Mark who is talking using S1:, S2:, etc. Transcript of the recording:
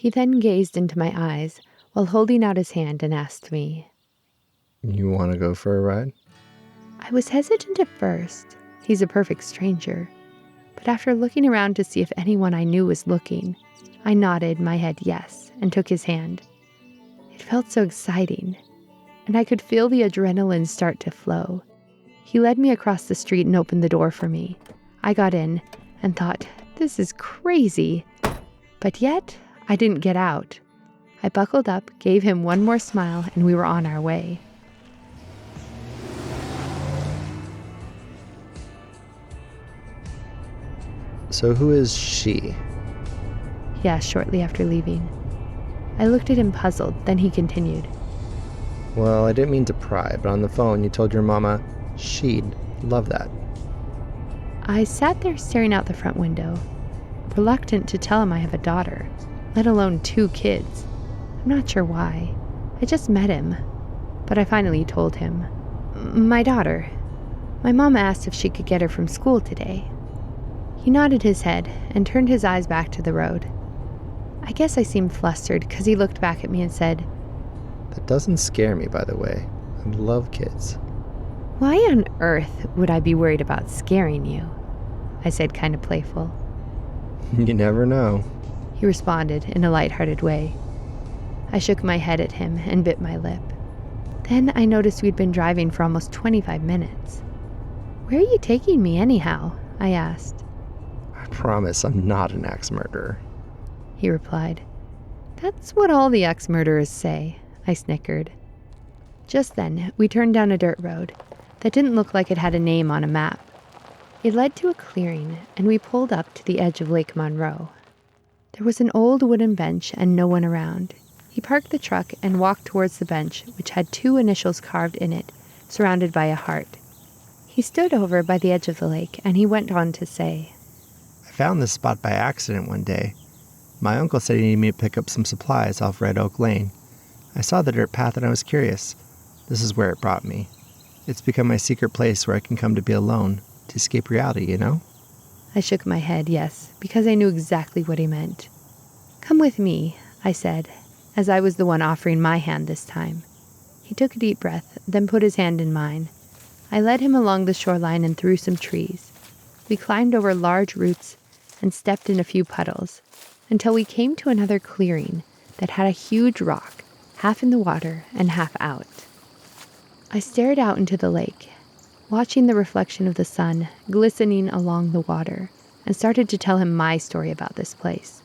S1: He then gazed into my eyes while holding out his hand and asked me,
S2: "You want to go for a ride?"
S1: I was hesitant at first. He's a perfect stranger. But after looking around to see if anyone I knew was looking, I nodded my head yes and took his hand. It felt so exciting, and I could feel the adrenaline start to flow. He led me across the street and opened the door for me. I got in and thought, this is crazy. But yet, I didn't get out. I buckled up, gave him one more smile, and we were on our way.
S2: "So who is she?"
S1: He asked shortly after leaving. I looked at him puzzled, then he continued.
S2: "Well, I didn't mean to pry, but on the phone you told your mama she'd love that."
S1: I sat there staring out the front window, reluctant to tell him I have a daughter, let alone 2 kids. I'm not sure why. I just met him. But I finally told him. My daughter. My mom asked if she could get her from school today. He nodded his head and turned his eyes back to the road. I guess I seemed flustered because he looked back at me and said,
S2: "That doesn't scare me, by the way. I love kids."
S1: Why on earth would I be worried about scaring you? I said, kind of playful.
S2: You never know.
S1: He responded in a lighthearted way. I shook my head at him and bit my lip. Then I noticed we'd been driving for almost 25 minutes. Where are you taking me anyhow? I asked.
S2: "I promise I'm not an axe murderer,"
S1: he replied. That's what all the axe murderers say, I snickered. Just then, we turned down a dirt road that didn't look like it had a name on a map. It led to a clearing, and we pulled up to the edge of Lake Monroe. There was an old wooden bench and no one around. He parked the truck and walked towards the bench, which had 2 initials carved in it, surrounded by a heart. He stood over by the edge of the lake, and he went on to say,
S2: "I found this spot by accident one day. My uncle said he needed me to pick up some supplies off Red Oak Lane. I saw the dirt path and I was curious. This is where it brought me. It's become my secret place where I can come to be alone, to escape reality, you know?"
S1: I shook my head, yes, because I knew exactly what he meant. Come with me, I said, as I was the one offering my hand this time. He took a deep breath, then put his hand in mine. I led him along the shoreline and through some trees. We climbed over large roots and stepped in a few puddles until we came to another clearing that had a huge rock, half in the water and half out. I stared out into the lake, watching the reflection of the sun glistening along the water, and started to tell him my story about this place.